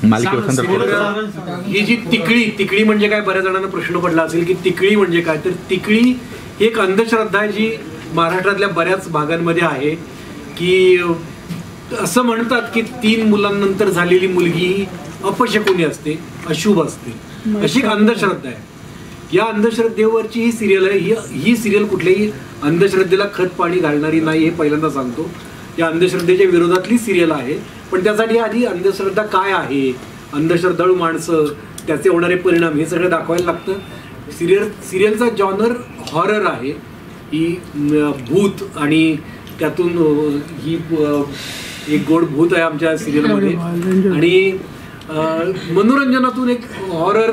ही जी तिकडी म्हणजे काय, बऱ्याच जणांना प्रश्न पडला असेल की तिकडी म्हणजे काय. तर तिकडी ही एक अंधश्रद्धा आहे जी महाराष्ट्रातल्या बऱ्याच भागांमध्ये आहे की असं म्हणतात की 3 मुलांनंतर झालेली मुलगी ही अपशकुनी असते, अशुभ असते, अशी एक अंधश्रद्धा आहे. या अंधश्रद्धेवरची ही सिरियल आहे. ही सिरियल कुठल्याही अंधश्रद्धेला खत पाणी घालणारी नाही हे पहिल्यांदा सांगतो. या अंधश्रद्धेच्या विरोधातली सिरियल आहे. पण त्यासाठी आधी अंधश्रद्धा काय आहे, अंधश्रद्धाळू माणसं, त्याचे होणारे परिणाम हे सगळं दाखवायला लागतं. सिरियलचा जॉनर हॉरर आहे. ही भूत आणि त्यातून ही एक गोड भूत आहे आमच्या सिरियलमध्ये आणि मनोरंजनातून एक हॉरर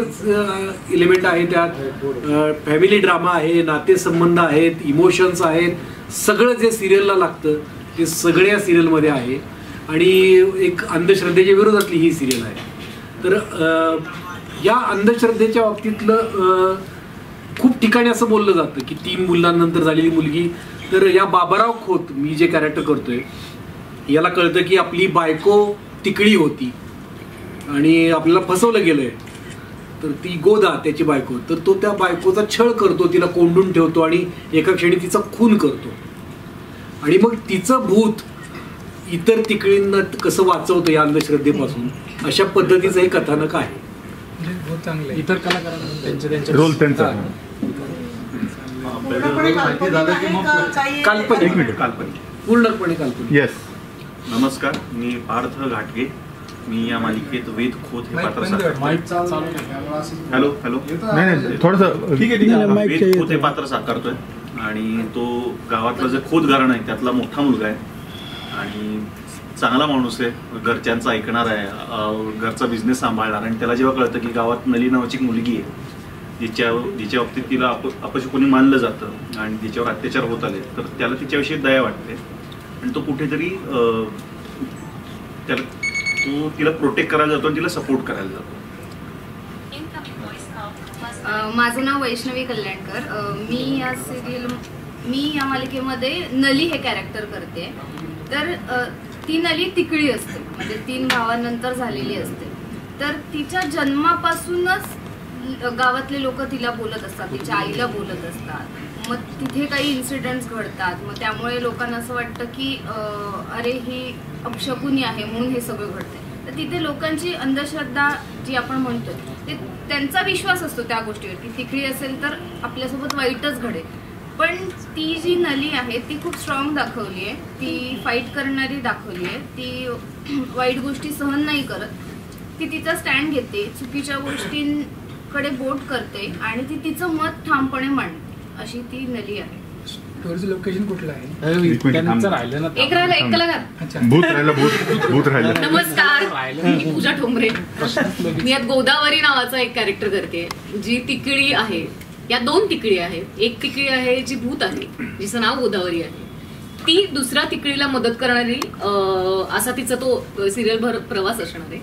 एलिमेंट आहे. त्यात फॅमिली ड्रामा आहे, नातेसंबंध आहेत, इमोशन्स आहेत. सगळं जे सिरियलला लागतं ते सगळ्या सिरियलमध्ये आहे आणि एक अंधश्रद्धेच्या विरोधातली ही सिरियल आहे. तर या अंधश्रद्धेच्या बाबतीतलं खूप ठिकाणी असं बोललं जातं की 3 मुलांनंतर झालेली मुलगी. तर या बाबाराव खोत, मी जे कॅरेक्टर करतोय, याला कळतं की आपली बायको तिकडी होती आणि आपल्याला फसवलं गेलंय. तर ती गोदा त्याची बायको, तर तो त्या बायकोचा छळ करतो, तिला कोंडून ठेवतो आणि एका क्षणी तिचा खून करतो. आणि मग तिचं भूत इतर तिकडींना कसं वाचवतं या अंधश्रद्धेपासून, अशा पद्धतीचं हे कथानक आहे. इतर कलाकारांना रोल त्यांचा काल्पनिक, पूर्णपणे काल्पनिक. येस. नमस्कार, मी पार्थ घाटगे. मी या मालिकेत वेद खोत हे पात्र हॅलो नाही थोडंसं ठीक आहे वेद खोत हे पात्र साकारतोय आणि तो गावातलं जे खोत घराणं आहे त्यातला मोठा मुलगा आहे आणि चांगला माणूस आहे, घरच्यांचा ऐकणार आहे, घरचा बिझनेस सांभाळणार. आणि त्याला जेव्हा कळतं की गावात नली नावाची एक मुलगी आहे जिच्या बाबतीत तिला अपशकुनी मानलं जातं आणि तिच्यावर अत्याचार होत आले, तर त्याला तिच्याविषयी दया वाटते आणि तो कुठेतरी तिला प्रोटेक्ट करायला जातो आणि तिला सपोर्ट करायला जातो. माझं नाव वैष्णवी कल्याणकर. मी या मालिकेमध्ये नली हे कॅरेक्टर करते. तर ती नली तिकडी असते, म्हणजे 3 भावांनंतर झालेली असते. तर तिच्या जन्मापासूनच गावातले लोक तिला बोलत असतात, तिच्या आईला बोलत असतात. मग तिथे काही इन्सिडेंट्स घडतात, मग त्यामुळे लोकांना असं वाटतं की अरे ही अपशकुनी आहे म्हणून हे सगळं घडतंय. तर तिथे लोकांची अंधश्रद्धा जी आपण म्हणतो ते त्यांचा विश्वास असतो त्या गोष्टीवर की तिकडी असेल तर आपल्यासोबत वाईटच घडेल. पण ती जी नली आहे ती खूप स्ट्रॉंग दाखवली आहे, ती फाईट करणारी दाखवली आहे, ती वाईट गोष्टी सहन नाही करत, ती तिचा स्टँड घेते, चुकीच्या गोष्टींकडे बोट करते आणि ती तिचं मत ठामपणे मांडते, अशी ती नली आहे. लोकेशन कुठलं आहे? नमस्कार, मी पूजा ठोंबरे. मी यात गोदावरी नावाचा एक कॅरेक्टर करते जी तिकडी आहे. या 2 तिकडी आहेत. एक तिकडी आहे जी भूत आहे, जिचं नाव गोदावरी आहे. ती दुसऱ्या तिकडीला मदत करणारी असा तिचा तो सिरियलभर प्रवास असणार आहे.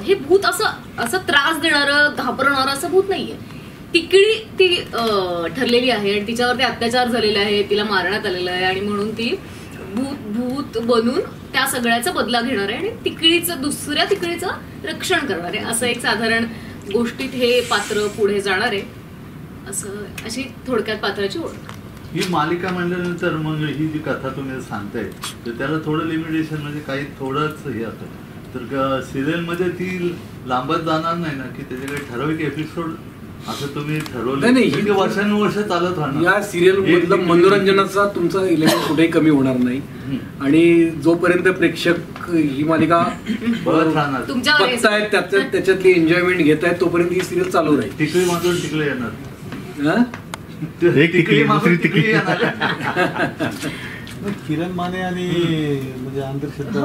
हे भूत असं त्रास देणारं घाबरणारं असं भूत नाहीये. तिकडी ती ठरलेली आहे आणि तिच्यावरती अत्याचार झालेला आहे, तिला मारण्यात आलेला आहे आणि म्हणून ती भूत बनून त्या सगळ्याचा बदला घेणार आहे आणि दुसऱ्या तिकडीचं रक्षण करणार आहे. असं एक साधारण गोष्टीत हे पात्र पुढे जाणार आहे. अशी थोडक्यात पात्राची ओळख. ही मालिका म्हणल्यानंतर मग ही जी कथा तुम्ही सांगताय तर त्याला थोडं लिमिटेशन, म्हणजे काही थोडंच हे असतं. तर सिरियल मध्ये ती लांबत जाणार नाही ना, की त्याच्याकडे ठराविक एपिसोड असं तुम्ही ठरवलं नाही, वर्षानुवर्ष चालत राहणार. या सिरियल मधलं मनोरंजनाचा तुमचा एलिमेंट कुठेही कमी होणार नाही आणि जोपर्यंत प्रेक्षक ही मालिका बघतायत त्याच्यातली एन्जॉयमेंट घेत आहेत तोपर्यंत ही सिरियल चालू राहील. तिकडे मात्र तिकडे येणार. किरण माने आणि म्हणजे अंधश्रद्धा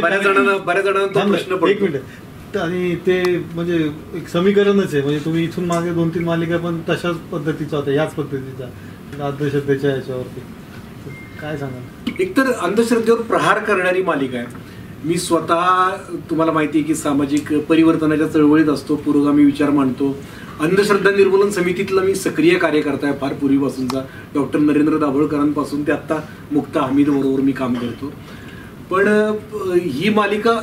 बऱ्याच जणांना तो प्रश्न पडतो. आणि ते म्हणजे एक समीकरणच आहे. म्हणजे तुम्ही इथून मागे 2-3 मालिका पण तशाच पद्धतीचा होता, याच पद्धतीचा अंधश्रद्धेच्या याच्यावरती. काय सांगा? एकतर अंधश्रद्धेवर प्रहार करणारी मालिका आहे. मी स्वतः तुम्हाला माहिती आहे की सामाजिक परिवर्तनाच्या चळवळीत असतो, पुरोगामी विचार मांडतो. अंधश्रद्धा निर्मूलन समितीतला मी सक्रिय कार्यकर्ता आहे फार पूर्वीपासूनचा. डॉक्टर नरेंद्र दाभोळकरांपासून ते आत्ता मुक्ता हमीद बरोबर मी काम करतो. पण ही मालिका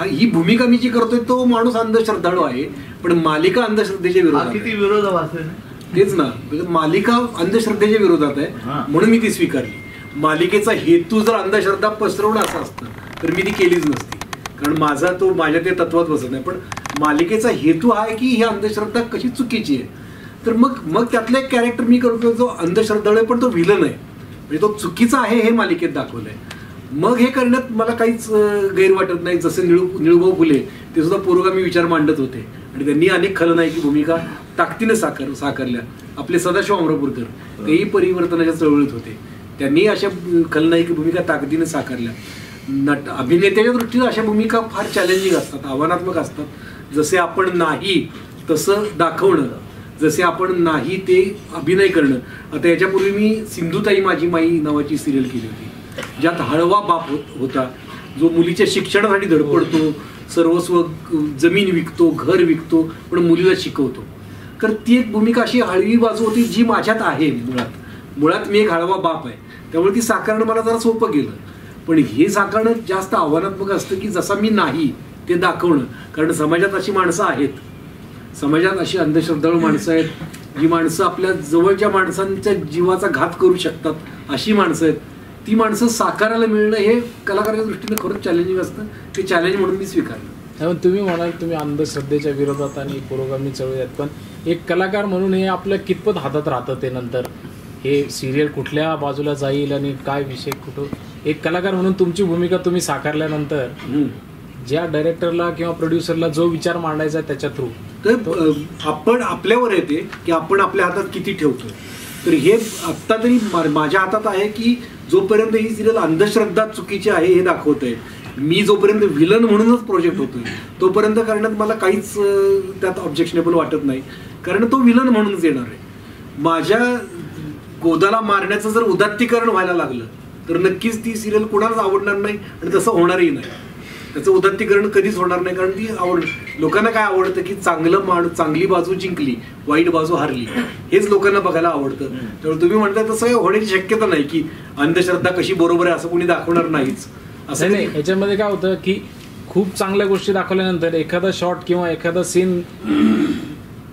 ही भूमिका मी जी करतोय तो माणूस अंधश्रद्धाळू आहे, पण मालिका अंधश्रद्धेच्या विरोधात किती आहे. विरोधाभास आहे. तेच ना, मालिका अंधश्रद्धेच्या विरोधात आहे म्हणून मी ती स्वीकारली. मालिकेचा हेतू जर अंधश्रद्धा पसरवणं असं असतं तर मी ती केलीच नसती, कारण माझ्या ते तत्वात बसत नाही. पण मालिकेचा हेतू हा आहे की ही अंधश्रद्धा कशी चुकीची आहे. तर मग त्यातलं एक कॅरेक्टर मी करतो जो अंधश्रद्धाळू आहे पण तो व्हिलन आहे, म्हणजे तो चुकीचा आहे हे मालिकेत दाखवलंय. मग हे करण्यात मला काहीच गैर वाटत नाही. जसे निळूभाऊ फुले ते सुद्धा पुरोगामी विचार मांडत होते आणि त्यांनी अनेक खलनायकी भूमिका ताकदीने साकारल्या. आपले सदाशिव अमरापूरकर तेही परिवर्तनाच्या चळवळीत होते, त्यांनी अशा खलनायकी भूमिका ताकदीने साकारल्या. अभिनेत्याच्या दृष्टीने अशा भूमिका फार चॅलेंजिंग असतात, आव्हानात्मक असतात. जसे आपण नाही तसं दाखवणं, जसे आपण नाही ते अभिनय करणं. आता याच्यापूर्वी मी सिंधुताई माझी माई नावाची सिरियल केली होती, ज्यात हळवा बाप होता जो मुलीच्या शिक्षणासाठी धडपडतो, सर्वस्व जमीन विकतो, घर विकतो, पण मुलीला शिकवतो. तर ती एक भूमिका अशी हळवी बाजू होती जी माझ्यात आहे. मुळात मी एक हळवा बाप आहे, त्यामुळे ती साकारणं मला जरा सोपं गेलं. पण हे साकारणं जास्त आव्हानात्मक असतं की जसा मी नाही ते दाखवणं, कारण समाजात अशी माणसं आहेत, समाजात अशी अंधश्रद्धाळू माणसं आहेत, जी माणसं आपल्या जवळच्या माणसांच्या जीवाचा घात करू शकतात, अशी माणसं आहेत. ती माणसं साकारायला मिळणं हे कलाकाराच्या दृष्टीने खरंच चॅलेंजिंग असतं. ते चॅलेंज म्हणून मी स्वीकारलं. तुम्ही म्हणाल तुम्ही अंधश्रद्धेच्या विरोधात आणि पुरोगामी चळवळीत, पण एक कलाकार म्हणून हे आपल्या कितपत हातात राहतं ते नंतर हे सिरियल कुठल्या बाजूला जाईल आणि काय विषय कुठं. एक कलाकार म्हणून तुमची भूमिका तुम्ही साकारल्यानंतर ज्या डायरेक्टरला किंवा प्रोड्युसरला जो विचार मांडायचा त्याच्या थ्रू, तर आपण आपल्यावर येते की आपण आपल्या हातात किती ठेवतो. तर हे आत्ता तरी माझ्या हातात आहे की जोपर्यंत ही सिरियल अंधश्रद्धा चुकीची आहे हे दाखवत आहे, मी जोपर्यंत विलन म्हणूनच प्रोजेक्ट होतोय तोपर्यंत करण्यात मला काहीच त्यात ऑब्जेक्शनेबल वाटत नाही, कारण तो विलन म्हणूनच येणार आहे. माझ्या गोदाला मारण्याचं जर उदात्तीकरण व्हायला लागलं तर नक्कीच ती सिरियल कुणालाच आवडणार नाही आणि तसं होणारही नाही. त्याचं उदात्तीकरण कधीच होणार नाही, कारण ती लोकांना काय आवडतं की चांगली बाजू जिंकली, वाईट बाजू हारली, हेच लोकांना बघायला आवडतं. त्यामुळे तुम्ही म्हणताय तसं काही होण्याची शक्यता नाही की अंधश्रद्धा कशी बरोबर आहे असं कोणी दाखवणार नाहीच. असं नाही. याच्यामध्ये काय होतं की खूप चांगल्या गोष्टी दाखवल्यानंतर एखादा शॉट किंवा एखादा सीन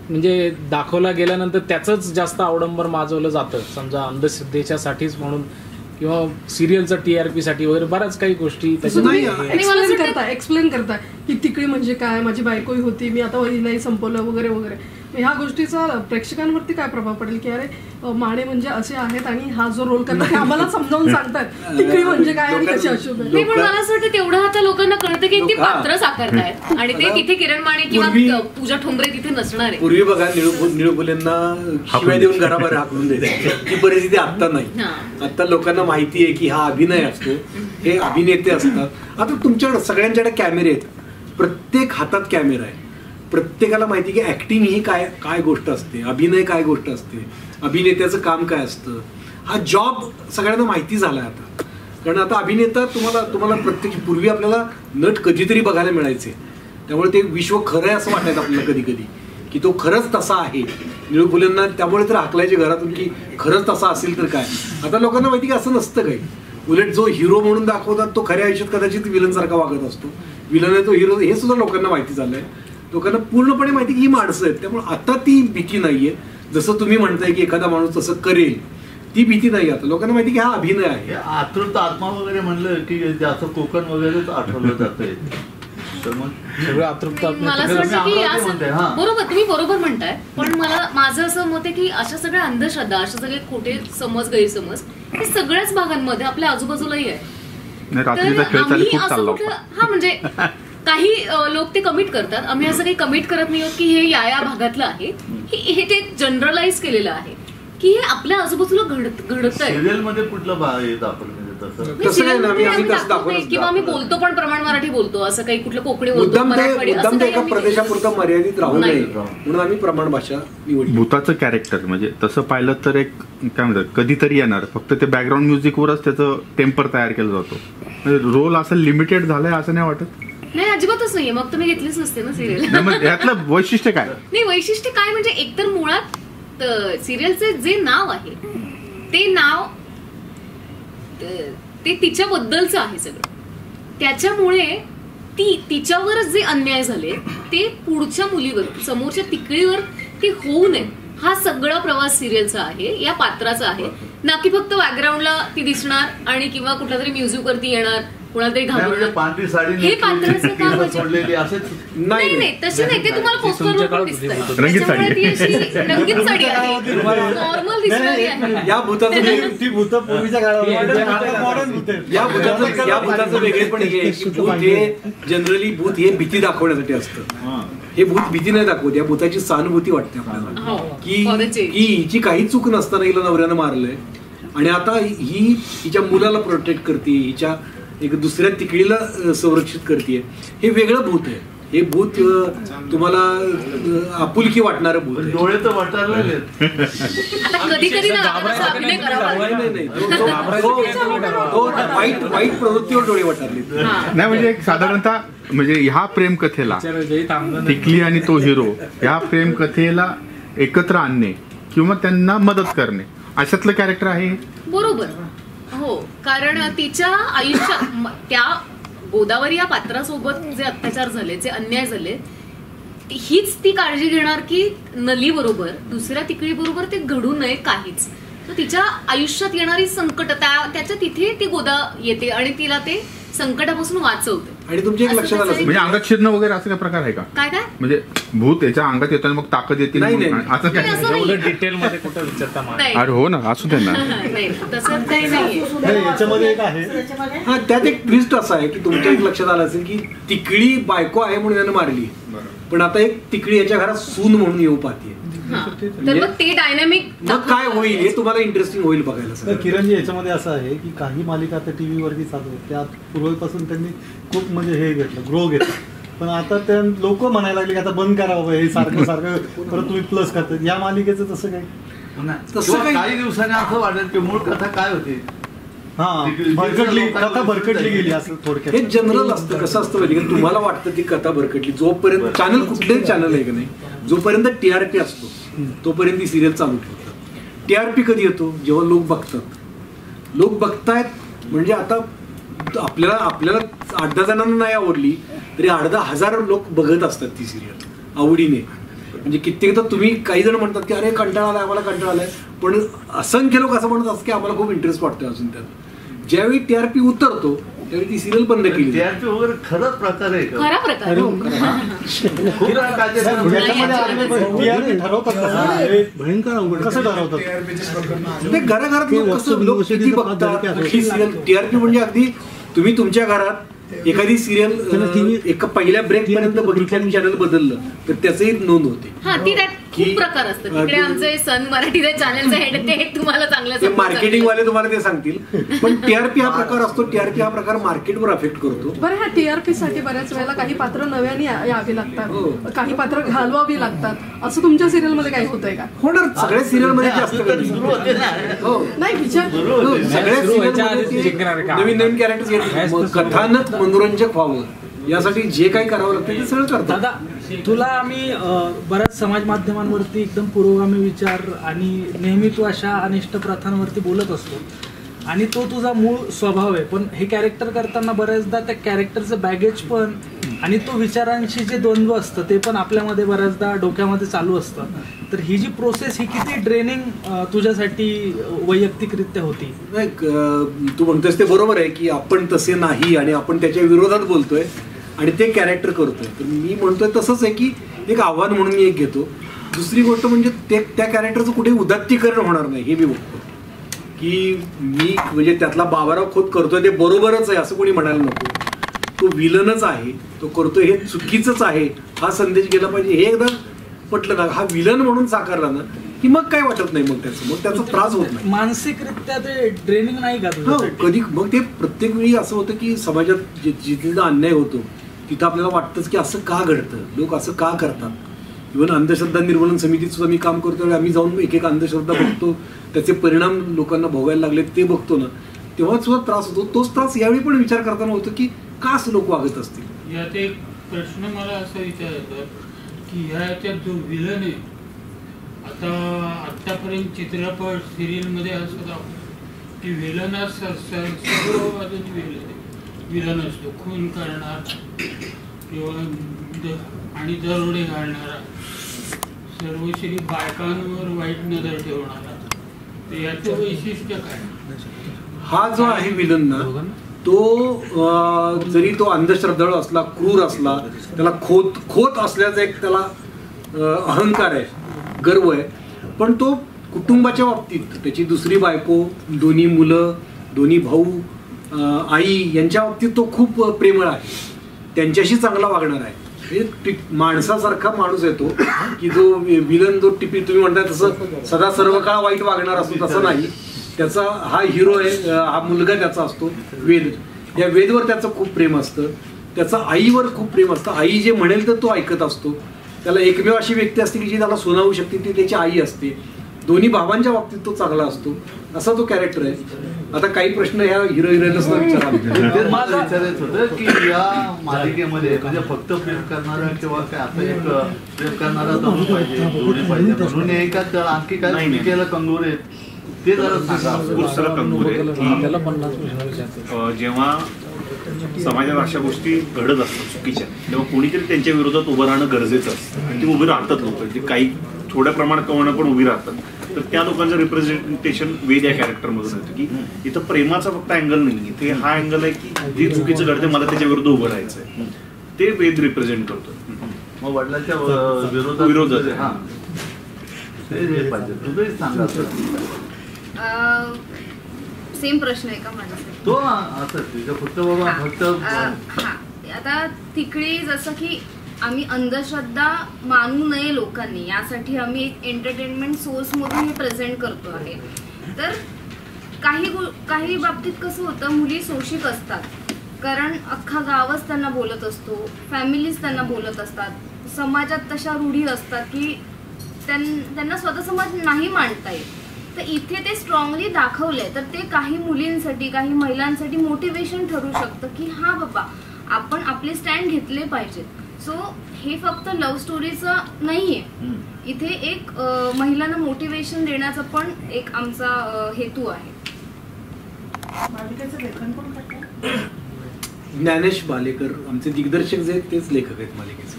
म्हणजे दाखवला गेल्यानंतर त्याचंच जास्त अवडंबर माजवलं जातं, समजा अंधश्रद्धेच्यासाठीच म्हणून किंवा सिरियलचा TRP साठी वगैरे बऱ्याच काही गोष्टी एक्सप्लेन करता की तिकडी म्हणजे काय, माझी बायकोही होती, मी आता नाही संपवलं वगैरे वगैरे. ह्या गोष्टीचा प्रेक्षकांवरती काय प्रभाव पडेल की अरे माने म्हणजे असे आहेत आणि हा जो रोल करतात आम्हाला समजावून सांगतात तिकडी म्हणजे काय आणि कशी अशुभ आहे. पण मला असं वाटतं तेवढं आता लोकांना कळतं की ती पात्र साकारतायत आणि ते तिथे किरण माने किंवा पूजा ठोंबरे तिथे नसणार आहे. पूर्वी बघा निळू फुलेंना शिवाय देऊन घराबाहेर हाकलून द्यायचे, ती परिस्थिती आता नाही. आता लोकांना माहिती आहे की हा अभिनय असतो, हे अभिनेते असतात. आता तुमच्याकडे सगळ्यांच्याकडे कॅमेरे आहेत, प्रत्येक हातात कॅमेरा आहे, प्रत्येकाला माहिती की ऍक्टिंग ही काय गोष्ट असते, अभिनय काय गोष्ट असते, अभिनेत्याचं काम काय असतं. हा जॉब सगळ्यांना माहिती झाला आता. कारण आता अभिनेता तुम्हाला प्रत्यक्ष पूर्वी आपल्याला नट कधीतरी बघायला मिळायचे, त्यामुळे ते विश्व खरं आहे असं वाटायचं आपल्याला कधी कधी की तो खरंच तसा आहे. निळू फुलेंना त्यामुळे तर हाकलायचे घरातून की खरंच तसा असेल तर काय. आता लोकांना माहिती की असं नसतं काही. उलट जो हिरो म्हणून दाखवतात तो खऱ्या आयुष्यात कदाचित विलन सारखा वागत असतो, विलन आहे तो हिरो, हे सुद्धा लोकांना माहिती झालंय. लोकांना पूर्णपणे माहिती की ही माणसं आहेत, त्यामुळे आता ती भीती नाहीये. जसं तुम्ही म्हणताय की एखादा माणूस तसं करेल, ती भीती नाही. आता लोकांना माहिती की हा अभिनय आहे. आतृत आत्मा वगैरे म्हणलं की जास्त कोकण वगैरेच आठवलं जातंय, तर मग सगळं आतृत मला असं वाटतं की बरोबर तुम्ही बरोबर म्हणताय, पण माझं असं मत आहे की अशा सगळ्या अंधश्रद्धा, अशा सगळे खोटे समज, गैरसमज हे सगळ्याच भागांमध्ये आपल्या आजूबाजूलाही आहे. म्हणजे काही लोक ते कमिट करतात, आम्ही असं काही कमिट करत नाही की हे या भागातलं आहे, हे ते जनरलाइज केलेलं आहे की हे आपल्या आजूबाजूला घडत आहे. सिरियल मध्ये कुठलं किंवा आम्ही बोलतो पण प्रमाण मराठी बोलतो, असं काही कुठलं कोकणी बोलतो, मुद्दाम एका प्रदेशापुरता मर्यादित राहू नये म्हणून आम्ही प्रमाण भाषा निवडली. भूताचं कॅरेक्टर म्हणजे तसं पाहिलं तर एक काय म्हणतात कधीतरी येणार, फक्त ते बॅकग्राऊंड म्युझिकवरच त्याचं टेम्पर तयार केला जातो. रोल असं लिमिटेड झालंय असं नाही वाटत? नाही, अजिबातच नाहीये. मग तुम्ही घेतलीच नसते ना सिरियल. यातलं वैशिष्ट्य काय? नाही, वैशिष्ट्य काय म्हणजे एकतर मुळात सिरियलचे जे नाव आहे ते नाव ते तिच्याबद्दलचं आहे सगळं. त्याच्यामुळे तिच्यावरच जे अन्याय झाले ते पुढच्या मुलीवर, समोरच्या तिकडीवर ते होऊ नये, हा सगळा प्रवास सिरियलचा आहे, या पात्राचा आहे. ना की फक्त बॅकग्राऊंडला ती दिसणार आणि किंवा कुठल्या तरी म्युझिक वरती येणार, कोणातरी घाबरणार. पांढरी साडी हे पात्राचं काम सोडलेली असेच नाही नाही तशी नाही, ते तुम्हाला पोस्टरवर पण दिसतंय. रंगीत साडी. त्याच्यामुळे ती अशी रंगीत साडी आहे, नॉर्मल दिसणारी आहे. या भूताचं ती भूत पूर्वीच्या काळात मॉडर्न भूत या भूताचं वेगळेपण हे आहे की भूत हे जनरली भूत हे भीती दाखवण्यासाठी असतं. हे भूत भीती नाही दाखवत, या भूताची सहानुभूती वाटते आपल्याला की हिची काही चूक नसताना हिला नवऱ्यानं मारलंय आणि आता ही हिच्या मुलाला प्रोटेक्ट करते, हिच्या एक दुसऱ्या तिकडीला संरक्षित करते. हे वेगळं भूत आहे. हे भूत तुम्हाला आपुलकी वाटणारं भूत आहे. डोळे तर वाटायला कधी कधी अभिनय करावा. वाईट प्रवृत्तीवर डोळे वाटारले. नाही म्हणजे एक साधारणतः म्हणजे ह्या प्रेम कथेला टिकली आणि तो हिरो ह्या प्रेम कथेला एकत्र आणणे किंवा त्यांना मदत करणे अशातलं कॅरेक्टर आहे. बरोबर. हो, कारण तिच्या आयुष्यात त्या गोदावरी या पात्रासोबत जे अत्याचार झाले, जे अन्याय झाले, हीच ती काळजी घेणार की नली बरोबर दुसऱ्या तिकडी बरोबर ते घडू नये काहीच. तर तिच्या आयुष्यात येणारी संकट त्याच्या तिथे ती गोदा येते आणि तिला ते संकटापासून वाचवते. आणि तुमच्या एक लक्षात आलं म्हणजे अंगात शिरणं वगैरे असं काय प्रकार आहे का? काय काय म्हणजे भूत याच्या अंगात येताना मग ताकद येते असं काय? एवढं डिटेल मध्ये कुठं विचारता मला? अरे हो ना, असू दे ना. नाही, तसं काही नाही. याच्यामध्ये एक आहे, हा त्यात एक ट्विस्ट असा आहे की तुमच्या एक लक्षात आलं असेल की तिकडी बायको आहे म्हणून त्यानं मारली, पण आता एक तिकडी याच्या घरात सून म्हणून येऊ पाहते. तर मग ते डायनामिक मग काय होईल हे तुम्हाला इंटरेस्टिंग होईल बघायला. किरणजी याच्यामध्ये असं आहे की काही मालिका आता टीव्ही वरती चालू आहेत, त्यात पूर्वीपासून त्यांनी खूप म्हणजे हे घेतलं, ग्रो घेतलं, पण आता त्या लोक म्हणायला लागले की आता बंद करा बाबा हे सारखं परत तुम्ही प्लस करता. या मालिकेचं तसं काही तसं काही दिवसांनी असं वाटेल की मूळ कथा काय होती, कथा भरकटली गेली असं थोडक्यात. हे जनरल असतं. कसं असतं माहिती का, तुम्हाला वाटतं ती कथा भरकटली, जोपर्यंत चॅनल कुठलेही चॅनल आहे का नाही, जोपर्यंत TRP असतो तोपर्यंत ती सिरियल चालू ठेवतात. TRP कधी येतो, जेव्हा लोक बघतात. लोक बघतायत म्हणजे आता आपल्याला 8-10 जणांना नाही आवडली तरी 8-10,000 लोक बघत असतात ती सिरियल आवडीने. म्हणजे कित्येकदा तुम्ही काही जण म्हणतात की अरे कंटाळा आलाय, आम्हाला कंटाळा आलाय, पण असंख्य लोक असं म्हणत असतात की आम्हाला खूप इंटरेस्ट वाटतोय अजून त्यात. ज्यावेळी TRP उतरतो त्यावेळी ती सिरियल बंद केली. TRP वगैरे खरंच प्रकार आहे का? खरा प्रकार. कसं ठरवतात ते घराघरात लोक किती बघतात ही सिरियल. TRP म्हणजे अगदी तुम्ही तुमच्या घरात एखादी सिरियल एका पहिल्या ब्रेक पर्यंत बघितल्याने चॅनल बदललं तर त्याचंही नोंद होते. हा, ती त्यात खूप प्रकार असतात. तिकडे आमचे सन मराठीचे चॅनलचे हेड ते तुम्हाला चांगलं मार्केटिंग वाले तुम्हाला ते सांगतील. पण TRP हा प्रकार असतो, TRP हा प्रकार मार्केटवर अफेक्ट करतो. बरं, ह्या TRP साठी बऱ्याच वेळेला काही पात्र नव्याने यावी लागतात, काही पात्र घालवावी लागतात, असं तुमच्या सिरियल मध्ये काही होतंय का? होणार, सगळ्या सिरियल मध्ये जास्त नाही विचार, सगळ्या सिरियल नवीन नवीन कॅरेक्टर्स येतात. कथानक मनोरंजक व्हावं यासाठी जे काही करावं लागतं ते सगळं करतात. दादा, तुला आम्ही बऱ्याच समाज माध्यमांवरती एकदम पुरोगामी विचार आणि नेहमी तू अशा अनिष्ट प्रथांवरती बोलत असतो आणि तो तुझा मूळ स्वभाव आहे, पण हे कॅरेक्टर करताना बऱ्याचदा त्या कॅरेक्टरचं बॅगेज पण आणि तो विचारांशी जे द्वंद्व असतं ते पण आपल्यामध्ये बऱ्याचदा डोक्यामध्ये चालू असतं. तर ही जी प्रोसेस ही किती ड्रेनिंग तुझ्यासाठी वैयक्तिकरित्या होती? नाही, तू म्हणतोस ते बरोबर आहे की आपण तसे नाही आणि आपण त्याच्या विरोधात बोलतोय आणि ते कॅरेक्टर करतोय. तर मी म्हणतोय तसंच आहे की एक आव्हान म्हणून मी एक घेतो. दुसरी गोष्ट म्हणजे त्या कॅरेक्टरचं कुठे उदात्तीकरण होणार नाही हे मी बघतो की मी म्हणजे त्यातला बाबाराव खोत करतोय ते बरोबरच आहे असं कोणी म्हणायला नको. तो विलनच आहे, तो करतोय हे चुकीचंच आहे हा संदेश गेला पाहिजे. हे एकदा पटलं ना, हा विलन म्हणून साकारला ना की मग काय वाटत नाही, मग त्याचा त्रास होत नाही. मानसिकरित्या ते ट्रेनिंग नाही का? हो, कधी मग ते प्रत्येक वेळी असं होतं की समाजात जिथं अन्याय होतो तिथं आपल्याला वाटतंच की असं का घडतं, लोक असं का करतात. इव्हन अंधश्रद्धा निर्मूलन समितीत सुद्धा मी काम करतो, आम्ही जाऊन एक अंधश्रद्धा बघतो, त्याचे परिणाम लोकांना भोगायला लागले ते बघतो ना, तेव्हा सुद्धा त्रास होतो. तोच त्रास यावेळी पण विचार करताना होतो की का असं लोक वागत असतील. यात एक प्रश्न मला असा विचारायचा की ह्या याच्यात जो विलन आहे, आता आतापर्यंत चित्रपट सिरियल मध्ये असं दाखवतो की विलन हा सर्व बाजूने विलन आहे, विलन असतो, खून करणार किंवा आणि दरोडे घालणारा, सर्वश्री बायकांवर वाईट नजर ठेवणारा. तर याचं वैशिष्ट्य काय? हा जो आहे विलन ना, तो जरी तो अंधश्रद्धाळू असला, क्रूर असला, त्याला खोत असल्याचा एक त्याला अहंकार आहे, गर्व आहे, पण तो कुटुंबाच्या बाबतीत त्याची दुसरी बायको, दोन्ही मुलं, दोन्ही भाऊ, आई यांच्या बाबतीत तो खूप प्रेमळ आहे, त्यांच्याशी चांगला वागणार आहे. माणसासारखा माणूस आहे तो, की जो विलन जो टिपी तुम्ही म्हणताय तसं सदा सर्व काळ वाईट वागणार असतो तसं नाही. त्याचा हा हिरो आहे, हा मुलगा त्याचा असतो वेद, या वेदवर त्याचं खूप प्रेम असतं, त्याचं आईवर खूप प्रेम असतं, आई जे म्हणेल तर तो ऐकत असतो. त्याला एकमेव अशी व्यक्ती असते की जी त्याला सुनावू शकते, ती त्याची आई असते. दोन्ही भावांच्या बाबतीत तो चांगला असतो, असा तो कॅरेक्टर आहे. आता काही प्रश्न ह्या हिरो हिरोईनच विचारा. मला विचारायचं होतं की या मालिकेमध्ये म्हणजे फक्त प्रेम करणारा किंवा काय आता एक प्रेम करणारा तरुण पाहिजे, जोडी पाहिजे म्हणून एका आणखी काय केलं कंगोरे ते जरा सांगा. जेव्हा समाजात अशा गोष्टी घडत असतात चुकीच्या, तेव्हा कोणीतरी त्यांच्या विरोधात उभं राहणं गरजेचं असतं आणि ते उभी राहतात लोक, जे काही थोड्या प्रमाणात कवणं पण उभी राहतात. तर त्या लोकांचं रिप्रेझेंटेशन वेद या कॅरेक्टरमधून येतं की इथं प्रेमाचा फक्त अँगल नाही, इथे हा अँगल आहे की जे चुकीचं घडते मला त्याच्या विरुद्ध उभं राहायचं आहे, ते वेद रिप्रेझेंट करतो. मग वडिलांच्या विरोधात ते पाहिजे. तुझंही सांगा. सेम प्रश्न आहे का माझ्यासाठी? तो असं फक्त बाबा फक्त आता तिकडे जसं की आम्ही अंधश्रद्धा मानू नये लोकांनी, यासाठी आम्ही एक एंटरटेनमेंट सोर्स मधून हे प्रेझेंट करतो आहे. तर काही बाबतीत कसं होतं, मुली शोषित असतात, कारण अख्खा गावच त्यांना बोलत असतो, फॅमिलीज त्यांना बोलत असतात, समाजात तशा रूढी असतात की त्यांना स्वतः समाज नाही मांडता येत. तर इथे ते स्ट्रॉंगली दाखवलंय, तर ते काही मुलींसाठी, काही महिलांसाठी मोटिवेशन ठरू शकतं की हा बाबा आपण आपले स्टँड घेतले पाहिजेत. सो हे फक्त लव्ह स्टोरीचं नाहीये, इथे एक महिलांना मोटिवेशन देण्याचा पण एक आमचा हेतू आहे. ज्ञानेश बालेकर आमचे दिग्दर्शक जे आहेत तेच लेखक आहेत मालिकेचे.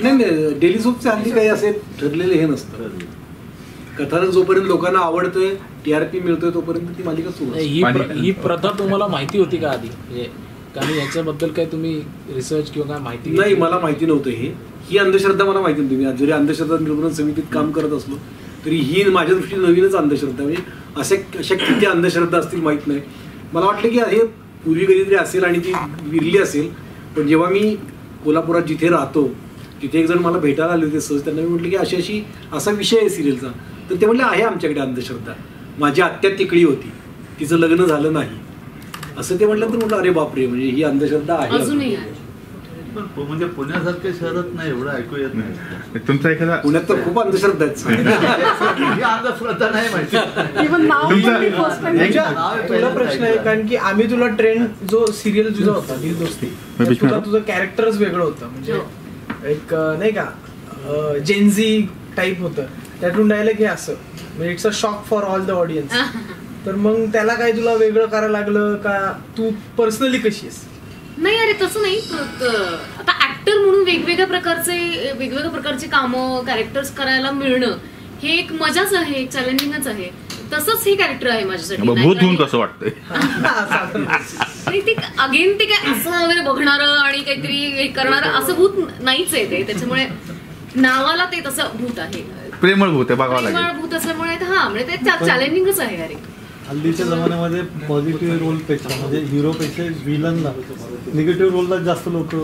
नाही, डेली सोपचे हल्ली काही असे ठरलेले हे नसतं. कथानक जोपर्यंत लोकांना आवडतंय, टीआरपी मिळतोय, तोपर्यंत ती मालिका सुरू. ही प्रथा तुम्हाला माहिती होती का आधी? कारण याच्याबद्दल काय तुम्ही रिसर्च किंवा काय माहिती? नाही, मला माहिती नव्हतं. ही अंधश्रद्धा मला माहिती नव्हती. मी जरी अंधश्रद्धा निर्मूलन समितीत काम करत असलो तरी ही माझ्या दृष्टीने नवीनच अंधश्रद्धा. म्हणजे अशा किती अंधश्रद्धा असतील माहित नाही. मला वाटलं की हे पूर्वी कधीतरी असेल आणि ती विरली असेल. पण जेव्हा मी कोल्हापुरात जिथे राहतो तिथे एक जण मला भेटायला आले होते सहज. त्यांना मी म्हटलं की असा विषय आहे सिरियलचा. तर ते म्हटलं आहे आमच्याकडे अंधश्रद्धा. माझी आत्या तिकडी होती, तिचं लग्न झालं नाही असं ते म्हटलं. तर म्हटलं अरे बापरे, म्हणजे ही अंधश्रद्धा आहे अजूनही. म्हणजे पुण्यासारख्या शहरात नाही एवढं ऐकू येत नाही. तुमचा एखादा पुण्यात तर खूप अंधश्रद्धा ही अंधश्रद्धा नाही माहिती. तुला प्रश्न आहे, कारण की आम्ही तुला ट्रेंड जो सिरियल तुझा होता दिल दोस्ती, तुझं कॅरेक्टरच वेगळं होतं. म्हणजे एक नाही का जेनझी टाईप होतं, त्यातून डायलॉग हे असं, म्हणजे it's a shock for all the audience. तर मग त्याला काय तुला वेगळं करायला लागलं का? तू पर्सनली कशी आहेस? नाही अरे तसं नाही. आता ऍक्टर म्हणून वेगवेगळ्या प्रकारचे कामं, कॅरेक्टर्स करायला मिळणं हे एक मजाच आहे, एक चॅलेंजिंगच आहे. तसंच हे कॅरेक्टर आहे माझ्यासाठी. भूत होऊन कसं वाटतंय ते अगेन ते काय असं वगैरे बघणारं आणि काहीतरी हे करणारं असं भूत नाहीच आहे ते. त्याच्यामुळे नावाला ते तसं भूत आहे, प्रेमळ भूत आहे, बघावं लागेल. प्रेमळ भूत असल्यामुळे हा म्हणजे ते चॅलेंजिंगच आहे. अरे हल्लीच्या जमान्यामध्ये पॉझिटिव्ह रोलपेक्षा म्हणजे हिरोपेक्षा विलनला, निगेटिव्ह रोलला जास्त लोक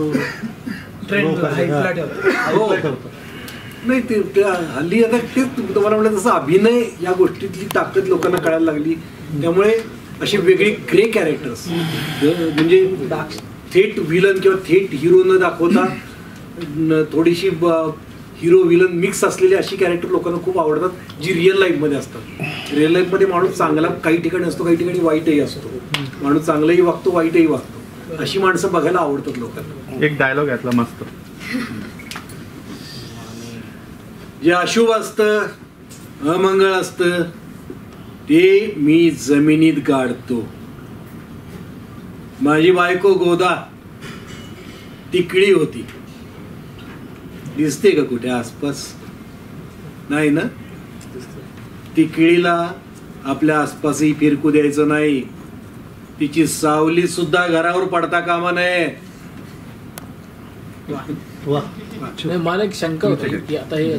नाही. ते हल्ली आता तेच तुम्हाला म्हटलं तसं अभिनय या गोष्टीतली ताकद लोकांना कळायला लागली. त्यामुळे असे वेगळे ग्रे कॅरेक्टर्स, म्हणजे थेट विलन किंवा थेट हिरो न दाखवता थोडीशी हिरो विलन मिक्स असलेली अशी कॅरेक्टर लोकांना खूप आवडतात, जी रिअल लाईफमध्ये असतात. रिअल लाईफमध्ये माणूस चांगला काही ठिकाणी असतो, काही ठिकाणी वाईटही असतो. माणूस चांगलाही वागतो, वाईटही वागतो. अशी माणसं बघायला आवडतात लोकांना. एक डायलॉग यातला मस्त, जे अशुभ असतं, अमंगळ असतं ते मी जमिनीत गाडतो. माझी बायको गोदा तिकडी होती. दिसते का कुठे आसपास? नाही ना. तिकळीला आपल्या आसपासही फिरकू द्यायचं नाही. तिची सावली सुद्धा घरावर पडता कामा नये. वा नाही, मला एक शंका होती की आता हे